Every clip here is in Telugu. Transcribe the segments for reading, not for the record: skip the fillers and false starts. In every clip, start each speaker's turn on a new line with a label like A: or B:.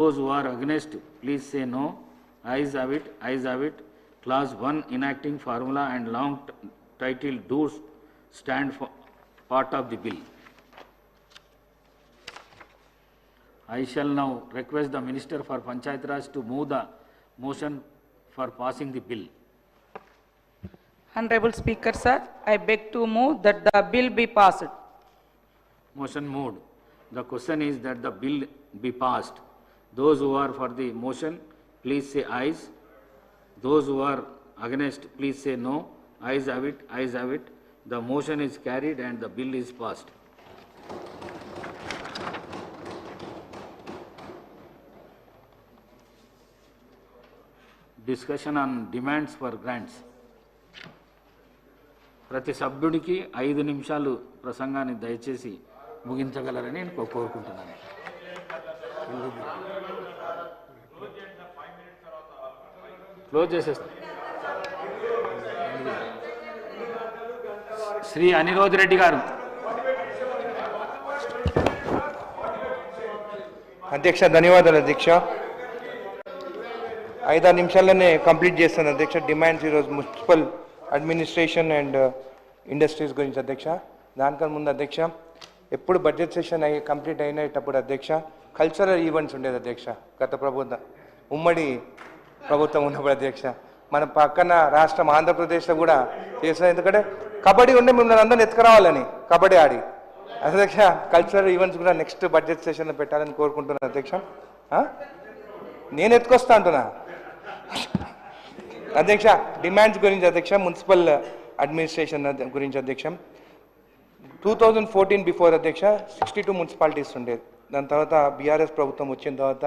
A: Those who are against, please say no. Ayes have it, ayes have it. Clause 1 enacting formula and long title do stand for part of the bill. I shall now request the Minister for Panchayat Raj to move the motion for passing the bill.
B: Honorable Speaker, sir, I beg to move that the bill be passed.
A: Motion moved. The question is that the bill be passed. Those who are for the motion, please say ayes. Those who are against, please say no. Ayes have it, ayes have it. The motion is carried and the bill is passed. Discussion on demands for grants. ప్రతి సభ్యుడికి 5 నిమిషాలు ప్రసంగాన్ని దయచేసి ముగించగలరని నేను కోరుకుంటున్నాను. క్లోజ్ చేసేస్తాను. శ్రీ అనిరోధ్ రెడ్డి గారు.
C: అధ్యక్ష ధన్యవాదాలు అధ్యక్ష. 5 నిమిషాల్లోనే కంప్లీట్ చేస్తాను అధ్యక్ష. డిమాండ్స్ ఈరోజు మున్సిపల్ అడ్మినిస్ట్రేషన్ అండ్ ఇండస్ట్రీస్ గురించి అధ్యక్ష. దానికన్నా ముందు అధ్యక్ష ఎప్పుడు బడ్జెట్ సెషన్ కంప్లీట్ అయినప్పుడు అధ్యక్ష కల్చరల్ ఈవెంట్స్ ఉండేది అధ్యక్ష. గత ప్రభుత్వం ఉమ్మడి ప్రభుత్వం ఉన్నప్పుడు అధ్యక్ష మన పక్కన రాష్ట్రం ఆంధ్రప్రదేశ్లో కూడా చేసిన, ఎందుకంటే కబడ్డీ ఉండే మిమ్మల్ని అందరిని ఎత్తుకురావాలని కబడ్డీ ఆడి అధ్యక్ష. కల్చరల్ ఈవెంట్స్ కూడా నెక్స్ట్ బడ్జెట్ సెషన్లో పెట్టాలని కోరుకుంటున్నాను అధ్యక్ష. నేను ఎత్తుకొస్తా అంటున్నా అధ్యక్ష. డిమాండ్స్ గురించి అధ్యక్ష, మున్సిపల్ అడ్మినిస్ట్రేషన్ గురించి అధ్యక్ష. 2014 బిఫోర్ అధ్యక్ష 62 మున్సిపాలిటీస్ ఉండేది. దాని తర్వాత బీఆర్ఎస్ ప్రభుత్వం వచ్చిన తర్వాత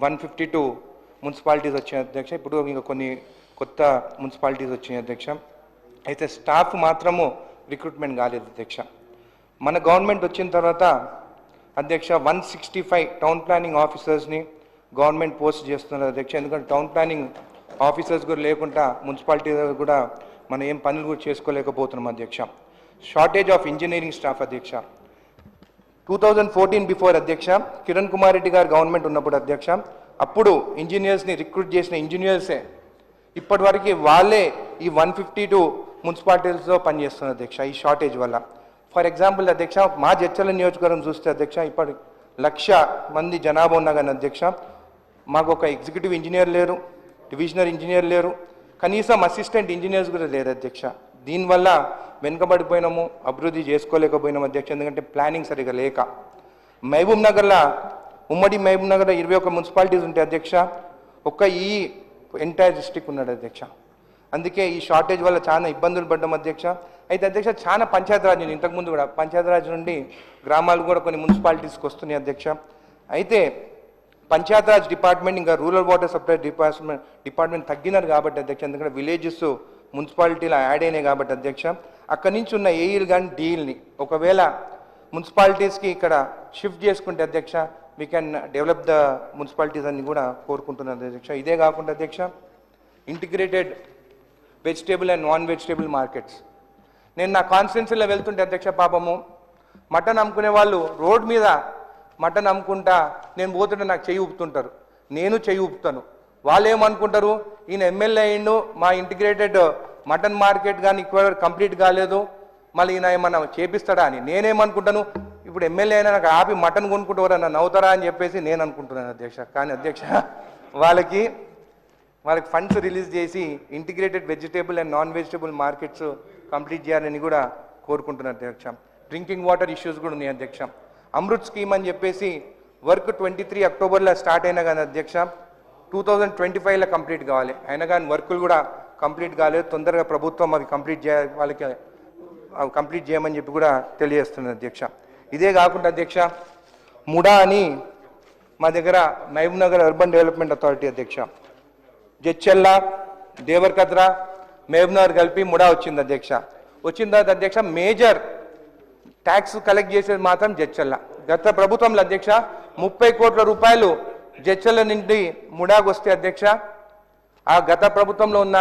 C: 152 మున్సిపాలిటీస్ వచ్చాయి అధ్యక్ష. ఇప్పుడు ఇంకా కొన్ని కొత్త మున్సిపాలిటీస్ వచ్చినాయి అధ్యక్ష. అయితే స్టాఫ్ మాత్రము రిక్రూట్మెంట్ కాలేదు అధ్యక్ష. మన గవర్నమెంట్ వచ్చిన తర్వాత అధ్యక్ష 165 టౌన్ ప్లానింగ్ ఆఫీసర్స్ని గవర్నమెంట్ పోస్ట్ చేస్తున్నారు అధ్యక్ష. ఎందుకంటే టౌన్ ప్లానింగ్ ఆఫీసర్స్ కూడా లేకుండా మున్సిపాలిటీ కూడా మనం ఏం పనులు కూడా చేసుకోలేకపోతున్నాం అధ్యక్ష. షార్టేజ్ ఆఫ్ ఇంజనీరింగ్ స్టాఫ్ అధ్యక్ష. 2014 బిఫోర్ అధ్యక్ష కిరణ్ కుమార్ రెడ్డి గారు గవర్నమెంట్ ఉన్నప్పుడు అధ్యక్ష అప్పుడు ఇంజనీర్స్ని రిక్రూట్ చేసిన ఇంజనీర్సే ఇప్పటి వరకు వాళ్ళే ఈ 152 మున్సిపాలిటీస్లో పనిచేస్తున్నారు అధ్యక్ష ఈ షార్టేజ్ వల్ల. ఫర్ ఎగ్జాంపుల్ అధ్యక్ష మా జడ్చర్ల నియోజకవర్గం చూస్తే అధ్యక్ష ఇప్పటి 1,00,000 మంది జనాభా ఉన్నా కానీ అధ్యక్ష మాకు ఒక ఎగ్జిక్యూటివ్ ఇంజనీర్ లేరు, డివిజనల్ ఇంజనీర్ లేరు, కనీసం అసిస్టెంట్ ఇంజనీర్స్ కూడా లేరు అధ్యక్ష. దీనివల్ల వెనుకబడిపోయినాము, అభివృద్ధి చేసుకోలేకపోయినాము అధ్యక్ష, ఎందుకంటే ప్లానింగ్ సరిగా లేక. మహబూబ్ నగర్లో ఉమ్మడి మహబూబ్ నగర్లో 21 మున్సిపాలిటీస్ ఉంటాయి అధ్యక్ష. ఒక్క ఈ ఎంటైర్ డిస్ట్రిక్ట్ ఉన్నాడు అధ్యక్ష. అందుకే ఈ షార్టేజ్ వల్ల చాలా ఇబ్బందులు పడ్డాం అధ్యక్ష. అయితే అధ్యక్ష చాలా పంచాయతీరాజ్ ఇంతకుముందు కూడా పంచాయతీరాజ్ నుండి గ్రామాలు కూడా కొన్ని మున్సిపాలిటీస్కి వస్తున్నాయి అధ్యక్ష. అయితే పంచాయతీరాజ్ డిపార్ట్మెంట్ ఇంకా రూరల్ వాటర్ సప్లై డిపార్ట్మెంట్ తగ్గినారు కాబట్టి అధ్యక్ష, ఎందుకంటే విలేజెస్ మున్సిపాలిటీలో యాడ్ అయినాయి కాబట్టి అధ్యక్ష అక్కడి నుంచి ఉన్న ఏఈలు కానీ డీల్ని ఒకవేళ మున్సిపాలిటీస్కి ఇక్కడ షిఫ్ట్ చేసుకుంటే అధ్యక్ష we can develop the municipalities అని కూడా కోరుకుంటున్నాను అధ్యక్ష. ఇదే కాకుండా అధ్యక్ష integrated vegetable and non vegetable markets. నేను నా కాన్స్టిట్యున్సీలో వెళ్తుంటే అధ్యక్ష పాపము మటన్ అమ్ముకునే వాళ్ళు రోడ్ మీద మటన్ అమ్ముకుంటా నేను పోతుంటే నాకు చెయ్యి ఊపుతుంటారు, నేను చెయ్యి ఊపుతాను. వాళ్ళు ఏమనుకుంటారు, ఈయన ఎమ్మెల్యే అయ్యిండు, మా ఇంటిగ్రేటెడ్ మటన్ మార్కెట్ కానీ ఇక్కడ కంప్లీట్ కాలేదు, మళ్ళీ ఈయన ఏమన్నా చేపిస్తాడా అని. నేనేమనుకుంటాను, ఇప్పుడు ఎమ్మెల్యే అయినా నాకు ఆపి మటన్ కొనుక్కుంటారా నన్ను నవ్వుతారా అని చెప్పేసి నేను అనుకుంటున్నాను అధ్యక్ష. కానీ అధ్యక్ష వాళ్ళకి ఫండ్స్ రిలీజ్ చేసి integrated vegetable and non vegetable markets complete చేయాలని కూడా కోరుకుంటున్నాను అధ్యక్ష. డ్రింకింగ్ వాటర్ ఇష్యూస్ కూడా ఉన్నాయి అధ్యక్ష. అమృత్ స్కీమ్ అని చెప్పేసి వర్క్ 23 అక్టోబర్లో స్టార్ట్ అయినా కానీ అధ్యక్ష 2025లో కంప్లీట్ కావాలి. అయినా కానీ వర్కులు కూడా కంప్లీట్ కాలేదు. తొందరగా ప్రభుత్వం అవి వాళ్ళకి కంప్లీట్ చేయమని చెప్పి కూడా తెలియజేస్తుంది అధ్యక్ష. ఇదే కాకుండా అధ్యక్ష ముడా అని మా దగ్గర Mahabubnagar urban development authority అధ్యక్ష జడ్చెల్ల దేవరకద్ర మహబూబ్ నగర్ కలిపి ముడా వచ్చింది అధ్యక్ష. వచ్చిన తర్వాత అధ్యక్ష మేజర్ ట్యాక్స్ కలెక్ట్ చేసేది మాత్రం జడ్చెల్ల. గత ప్రభుత్వంలో అధ్యక్ష 30 కోట్ల రూపాయలు జడ్చెల్ల నుండి ముడాకు వస్తే అధ్యక్ష ఆ గత ప్రభుత్వంలో ఉన్న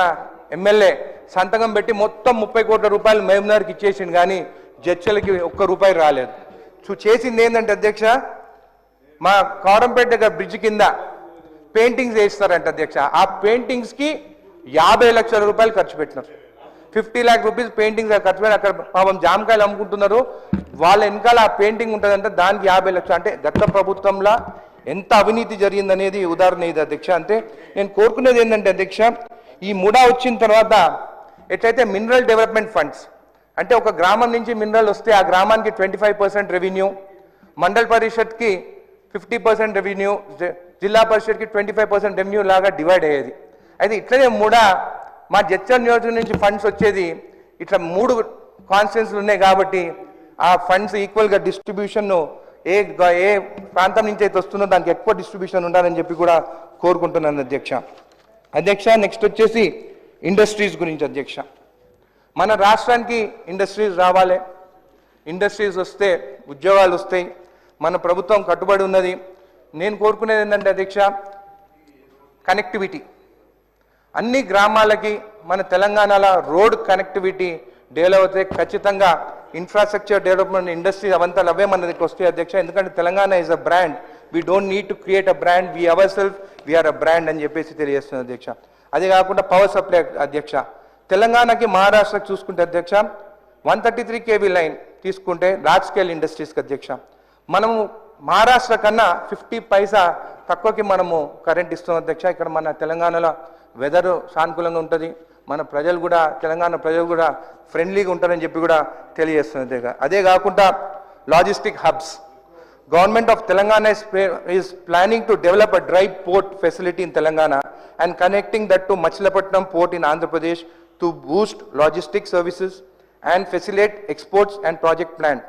C: ఎమ్మెల్యే సంతకం పెట్టి మొత్తం 30 కోట్ల రూపాయలు మహబూబ్ నగర్కి ఇచ్చేసింది, కానీ జడ్చెల్లకి 1 రూపాయి రాలేదు. చేసింది ఏంటంటే అధ్యక్ష మా కౌరంపేట దగ్గర బ్రిడ్జ్ కింద పెయింటింగ్స్ వేస్తారంట అధ్యక్ష. ఆ పెయింటింగ్స్కి 50 లక్షల రూపాయలు ఖర్చు పెట్టినారు. 50 lakh రూపీస్ పెయింటింగ్స్ ఖర్చు పెట్టి అక్కడ పాపం జామకాయలు అమ్ముకుంటున్నారు. వాళ్ళ వెనకాల ఆ పెయింటింగ్ ఉంటుందంటే దానికి 50 లక్షలు. అంటే గత ప్రభుత్వంలో ఎంత అవినీతి జరిగిందనేది ఉదాహరణ ఇది అధ్యక్ష. అంటే నేను కోరుకునేది ఏంటంటే అధ్యక్ష, ఈ ముడా వచ్చిన తర్వాత ఎట్లయితే మినరల్ డెవలప్మెంట్ ఫండ్స్ అంటే ఒక గ్రామం నుంచి మినరల్ వస్తే ఆ గ్రామానికి 25% రెవెన్యూ, మండల్ పరిషత్కి 50% రెవెన్యూ, జిల్లా పరిషత్కి 25% రెవెన్యూ లాగా డివైడ్ అయ్యేది. అయితే ఇట్లనే మా జడ్చల్ నియోజకవర్గం నుంచి ఫండ్స్ వచ్చేది ఇట్లా 3 కాన్స్టిట్యున్సీలు ఉన్నాయి కాబట్టి ఆ ఫండ్స్ ఈక్వల్గా డిస్ట్రిబ్యూషన్ ఏ ప్రాంతం నుంచి అయితే వస్తుందో దానికి ఎక్కువ డిస్ట్రిబ్యూషన్ ఉండాలని చెప్పి కూడా కోరుకుంటున్నాను అధ్యక్ష. నెక్స్ట్ వచ్చేసి ఇండస్ట్రీస్ గురించి అధ్యక్ష. మన రాష్ట్రానికి ఇండస్ట్రీస్ రావాలి, ఇండస్ట్రీస్ వస్తే ఉద్యోగాలు వస్తాయి, మన ప్రభుత్వం కట్టుబడి ఉన్నది. నేను కోరుకునేది ఏంటంటే అధ్యక్ష, కనెక్టివిటీ అన్ని గ్రామాలకి మన తెలంగాణలో రోడ్ కనెక్టివిటీ డెవలప్ అవుతాయి. ఖచ్చితంగా ఇన్ఫ్రాస్ట్రక్చర్ డెవలప్మెంట్ ఇండస్ట్రీస్ అవంతా అవే మన దగ్గరికి వస్తాయి అధ్యక్ష. ఎందుకంటే Telangana is a brand, we don't need to create a brand, we our self we are a brand అని చెప్పేసి తెలియజేస్తుంది అధ్యక్ష. అదే కాకుండా పవర్ సప్లై అధ్యక్ష, తెలంగాణకి మహారాష్ట్రకి చూసుకుంటే అధ్యక్ష 133 kV లైన్ తీసుకుంటే లార్జ్ స్కేల్ ఇండస్ట్రీస్కి అధ్యక్ష మనము మహారాష్ట్ర కన్నా 50 పైసా తక్కువకి మనము కరెంట్ ఇస్తున్నాం అధ్యక్ష. ఇక్కడ మన తెలంగాణలో వెదర్ సానుకూలంగా ఉంటుంది, మన ప్రజలు కూడా తెలంగాణ ప్రజలు కూడా ఫ్రెండ్లీగా ఉంటారని చెప్పి కూడా తెలియజేస్తుంది అధ్యక్ష. అదే కాకుండా logistic hubs, Government of Telangana is planning to develop a dry port facility in Telangana and connecting that to Machilapatnam port in Andhra Pradesh to boost logistic services and facilitate exports and project plan.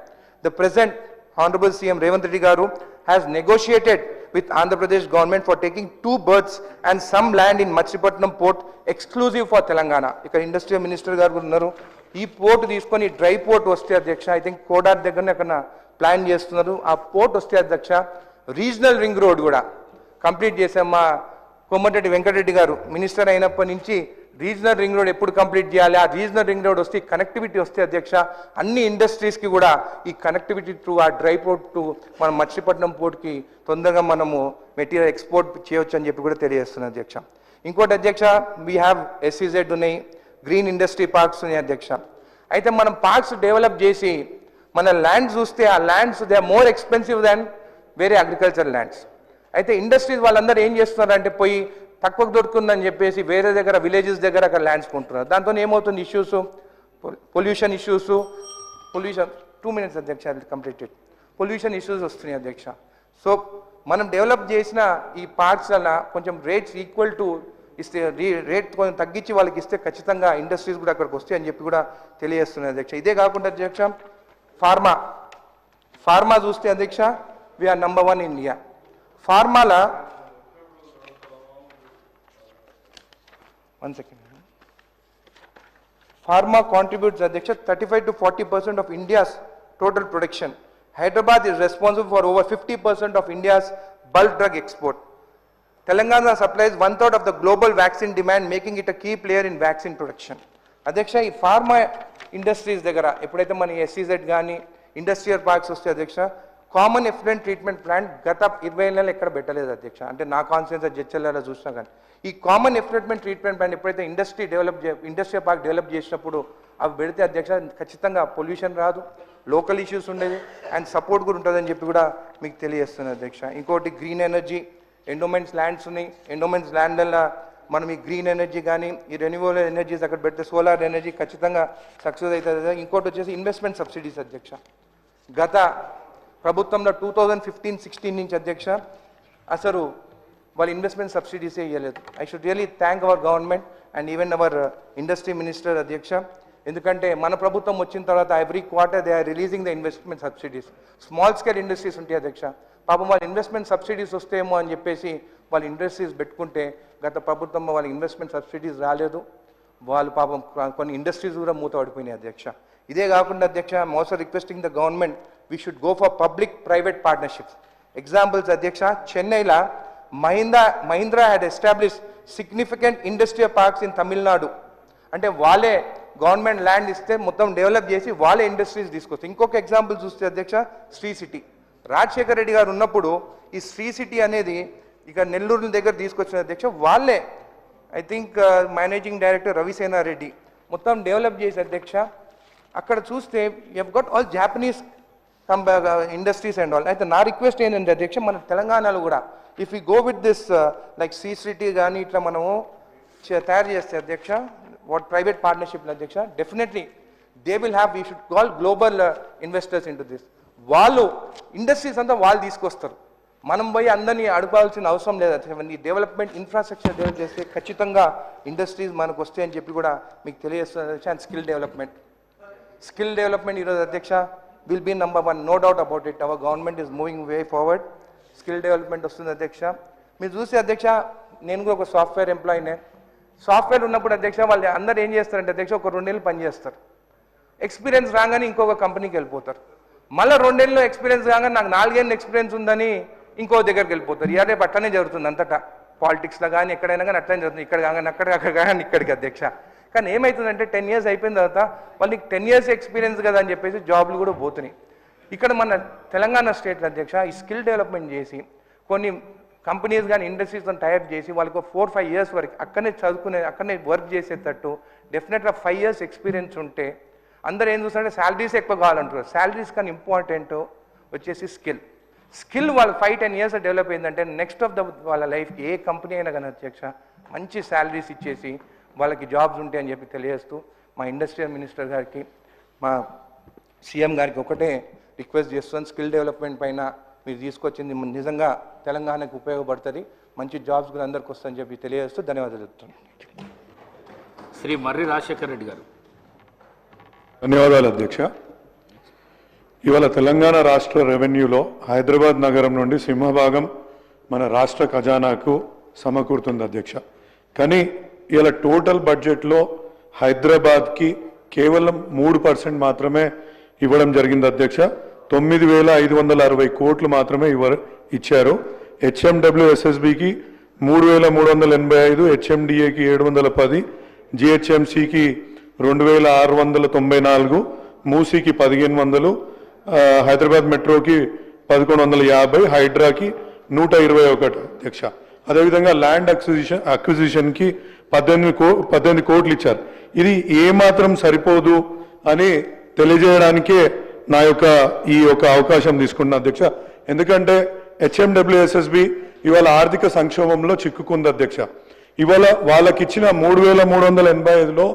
C: The present Honorable CM Revanth Reddy Garu has negotiated with Andhra Pradesh government for taking 2 berths and some land in Machilapatnam port exclusive for Telangana. Ikkada Industrial Minister garu unnaru. Ee port తీసుకొని డ్రై పోర్ట్ వస్తే అధ్యక్ష ఐ థింక్ కోడార్ దగ్గరనే అక్కడ ప్లాన్ చేస్తున్నారు. ఆ పోర్ట్ వస్తే అధ్యక్ష రీజనల్ రింగ్ రోడ్ కూడా కంప్లీట్ చేసాం. మా కోమటిరెడ్డి వెంకటరెడ్డి గారు మినిస్టర్ అయినప్పటి నుంచి రీజనల్ రింగ్ రోడ్ ఎప్పుడు కంప్లీట్ చేయాలి, ఆ రీజనల్ రింగ్ రోడ్ వస్తే కనెక్టివిటీ వస్తే అధ్యక్ష అన్ని ఇండస్ట్రీస్కి కూడా ఈ కనెక్టివిటీ త్రూ ఆ డ్రై పోర్ట్ టు మన మచిలీపట్నం పోర్ట్కి తొందరగా మనము మెటీరియల్ ఎక్స్పోర్ట్ చేయవచ్చు అని చెప్పి కూడా తెలియజేస్తున్నాను అధ్యక్ష. ఇంకోటి అధ్యక్ష, వీ హ్యావ్ SEZ ఉన్నాయి, గ్రీన్ ఇండస్ట్రీ పార్క్స్ ఉన్నాయి అధ్యక్ష. అయితే మనం పార్క్స్ డెవలప్ చేసి మన ల్యాండ్స్ చూస్తే ఆ lands they are more expensive than వేరే అగ్రికల్చర్ ల్యాండ్స్. అయితే ఇండస్ట్రీస్ వాళ్ళందరూ ఏం చేస్తున్నారంటే పోయి తక్కువకు దొరుకుతుందని చెప్పేసి వేరే దగ్గర విలేజెస్ దగ్గర అక్కడ ల్యాండ్స్ కొంటున్నారు. దాంతో ఏమవుతుంది ఇష్యూస్, పొల్యూషన్ 2 minutes అధ్యక్ష కంప్లీటెడ్, పొల్యూషన్ ఇష్యూస్ వస్తున్నాయి అధ్యక్ష. సో మనం డెవలప్ చేసిన ఈ పార్క్స్ వల్ల కొంచెం రేట్స్ ఈక్వల్ టు ఇస్తే రేట్ కొంచెం తగ్గించి వాళ్ళకి ఇస్తే ఖచ్చితంగా ఇండస్ట్రీస్ కూడా అక్కడికి వస్తాయి అని చెప్పి కూడా తెలియజేస్తున్నాయి అధ్యక్ష. ఇదే కాకుండా అధ్యక్ష ఫార్మా చూస్తే అధ్యక్ష వీఆర్ నంబర్ 1 ఇన్ ఇండియా. ఫార్మాలో 1 second. Pharma contributes అధ్యక్ష 35 to 40% of India's total production. Hyderabad is responsible for over 50% of India's bulk drug export. Telangana supplies 1/3 of the global vaccine demand, making it a key player in vaccine production. అధ్యక్ష ఈ ఫార్మా ఇండస్ట్రీస్ దగ్గర ఎప్పుడైతే మన SEZ కానీ ఇండస్ట్రియల్ పార్క్స్ వస్తే అధ్యక్ష కామన్ ఎఫ్లూయెంట్ ట్రీట్మెంట్ ప్లాంట్ గత 20 ఏళ్ళలో ఎక్కడ పెట్టలేదు అధ్యక్ష. అంటే నా కాన్స్టిట్యుయెన్సీ జడ్చర్లలో చూసినా కానీ ఈ కామన్ ఎఫ్లూయెంట్ ట్రీట్మెంట్ ప్లాంట్ ఎప్పుడైతే ఇండస్ట్రియల్ పార్క్ డెవలప్ చేసినప్పుడు అవి పెడితే అధ్యక్ష ఖచ్చితంగా పొల్యూషన్ రాదు, లోకల్ ఇష్యూస్ ఉండేది అండ్ సపోర్ట్ కూడా ఉంటుందని చెప్పి కూడా మీకు తెలియజేస్తుంది అధ్యక్ష. ఇంకోటి గ్రీన్ ఎనర్జీ, ఎండోమెంట్స్ ల్యాండ్స్ ఉన్నాయి, ఎండోమెంట్స్ ల్యాండ్లలో మనం ఈ గ్రీన్ ఎనర్జీ కానీ ఈ రెన్యూవబుల్ ఎనర్జీస్ అక్కడ పెడితే సోలార్ ఎనర్జీ ఖచ్చితంగా సక్సెస్ అవుతుంది. ఇంకోటి వచ్చేసి ఇన్వెస్ట్మెంట్ సబ్సిడీస్ అధ్యక్ష. గత ప్రభుత్వంలో 2015-16 నుంచి అధ్యక్ష అసలు వాళ్ళు ఇన్వెస్ట్మెంట్ సబ్సిడీసే ఇవ్వలేదు. I should really thank our government and even our industry minister అధ్యక్ష. ఎందుకంటే మన ప్రభుత్వం వచ్చిన తర్వాత every quarter they are releasing the investment subsidies. Small scale industries ఉంటాయి అధ్యక్ష, పాపం వాళ్ళు ఇన్వెస్ట్మెంట్ సబ్సిడీస్ వస్తేమో అని చెప్పేసి వాళ్ళు ఇండస్ట్రీస్ పెట్టుకుంటే గత ప్రభుత్వంలో వాళ్ళకి ఇన్వెస్ట్మెంట్ సబ్సిడీస్ రాలేదు, వాళ్ళు పాపం కొన్ని ఇండస్ట్రీస్ కూడా మూత పడిపోయినాయి అధ్యక్ష. ఇదే కాకుండా అధ్యక్ష I'm also requesting the government we should go for public private partnerships. Examples అధ్యక్ష, చెన్నైలో Mahindra had establish significant industrial parks in Tamil Nadu. అంటే వాళ్ళే గవర్నమెంట్ ల్యాండ్ ఇస్తే మొత్తం డెవలప్ చేసి వాళ్ళే ఇండస్ట్రీస్ తీసుకొస్తారు. ఇంకొక ఎగ్జాంపుల్ చూస్తే అధ్యక్ష శ్రీ సిటీ, రాజశేఖర రెడ్డి గారు ఉన్నప్పుడు ఈ శ్రీ సిటీ అనేది ఇక నెల్లూరు దగ్గర తీసుకొచ్చిన అధ్యక్ష వాళ్ళే I think managing director Ravisena Reddy మొత్తం డెవలప్ చేసే అధ్యక్ష. అక్కడ చూస్తే you have got all Japanese industries and all. అయితే నా రిక్వెస్ట్ ఏంటంటే అధ్యక్ష, మన తెలంగాణలో కూడా if you go with this like Sri City కానీ ఇట్లా మనము తయారు చేస్తే అధ్యక్ష, వాట్ ప్రైవేట్ పార్ట్నర్షిప్ అధ్యక్ష, definitely they will have, we should call global investors into this. వాళ్ళు ఇండస్ట్రీస్ అంతా వాళ్ళు తీసుకొస్తారు, మనం పోయి అందరినీ అడగాల్సిన అవసరం లేదు అధ్యక్ష. ఈ డెవలప్మెంట్ ఇన్ఫ్రాస్ట్రక్చర్ డెవలప్ చేస్తే ఖచ్చితంగా ఇండస్ట్రీస్ మనకు వస్తాయని చెప్పి కూడా మీకు తెలియజేస్తుంది అధ్యక్ష. అండ్ స్కిల్ డెవలప్మెంట్ ఈరోజు అధ్యక్ష will be number 1, no doubt about it. Our government is moving way forward. Skill development వస్తుంది అధ్యక్ష. మీరు చూస్తే అధ్యక్ష, నేను కూడా ఒక సాఫ్ట్వేర్ ఎంప్లాయీనే. సాఫ్ట్వేర్ ఉన్నప్పుడు అధ్యక్ష వాళ్ళు అందరూ ఏం చేస్తారంటే అధ్యక్ష, ఒక 2 నెలలు పనిచేస్తారు, ఎక్స్పీరియన్స్ రాగానే ఇంకొక కంపెనీకి వెళ్ళిపోతారు. మళ్ళీ 2 నెలల్లో ఎక్స్పీరియన్స్ రాగానే నాకు 4 ఏళ్ళు ఎక్స్పీరియన్స్ ఉందని ఇంకో దగ్గరికి వెళ్ళిపోతారు. ఇదే అట్లనే జరుగుతుంది అంతటా, పాలిటిక్స్లో కానీ ఎక్కడైనా కానీ అట్లనే జరుగుతుంది. ఇక్కడ కానీ అక్కడ కానీ ఇక్కడికి అధ్యక్ష. కానీ ఏమవుతుందంటే 10 years అయిపోయిన తర్వాత వాళ్ళకి 10 years ఎక్స్పీరియన్స్ కదా అని చెప్పేసి జాబ్లు కూడా పోతున్నాయి. ఇక్కడ మన తెలంగాణ స్టేట్లో అధ్యక్ష ఈ స్కిల్ డెవలప్మెంట్ చేసి కొన్ని కంపెనీస్ కానీ ఇండస్ట్రీస్తో టైప్ చేసి వాళ్ళకి 4-5 years వరకు అక్కడనే చదువుకునే అక్కడనే వర్క్ చేసేటట్టు డెఫినెట్గా 5 years ఎక్స్పీరియన్స్ ఉంటే అందరూ ఏం చూస్తారంటే శాలరీస్ ఎక్కువ కావాలంటారు. శాలరీస్ కానీ ఇంపార్టెంట్ వచ్చేసి స్కిల్ వాళ్ళు 5-10 years డెవలప్ అయిందంటే నెక్స్ట్ ఆఫ్ వాళ్ళ లైఫ్ ఏ కంపెనీ అయినా కానీ అధ్యక్ష మంచి శాలరీస్ ఇచ్చేసి వాళ్ళకి జాబ్స్ ఉంటాయని చెప్పి తెలియజేస్తూ మా ఇండస్ట్రియల్ మినిస్టర్ గారికి, మా సీఎం గారికి ఒకటే రిక్వెస్ట్ చేస్తున్నాను, స్కిల్ డెవలప్మెంట్ పైన మీరు తీసుకొచ్చింది నిజంగా తెలంగాణకు ఉపయోగపడుతుంది, మంచి జాబ్స్ కూడా అందరికి వస్తుందని చెప్పి తెలియజేస్తూ ధన్యవాదాలు చెప్తున్నాను.
A: శ్రీ మర్రి రాజశేఖర రెడ్డి గారు.
D: ధన్యవాదాలు అధ్యక్ష. ఇవాళ తెలంగాణ రాష్ట్ర రెవెన్యూలో హైదరాబాద్ నగరం నుండి సింహభాగం మన రాష్ట్ర ఖజానాకు సమకూరుతుంది అధ్యక్ష. కానీ ఇవాళ టోటల్ బడ్జెట్లో హైదరాబాద్కి కేవలం 3% మాత్రమే ఇవ్వడం జరిగింది అధ్యక్ష. 9,560 కోట్లు మాత్రమే ఇచ్చారు. HMWSSBకి 3,385, HMDAకి 710, GHMCకి 2,694, మూసీకి 1,500, హైదరాబాద్ మెట్రోకి 1,150, హైడ్రాకి 121 అధ్యక్ష. అదేవిధంగా ల్యాండ్ అక్విజిషన్కి 18 కోట్లు ఇచ్చారు. ఇది ఏమాత్రం సరిపోదు అని తెలియజేయడానికే ఈ యొక్క అవకాశం తీసుకున్న అధ్యక్ష. ఎందుకంటే HMWSSB ఇవాళ ఆర్థిక సంక్షోభంలో చిక్కుకుంది అధ్యక్ష. ఇవాళ వాళ్ళకి ఇచ్చిన 3,385లో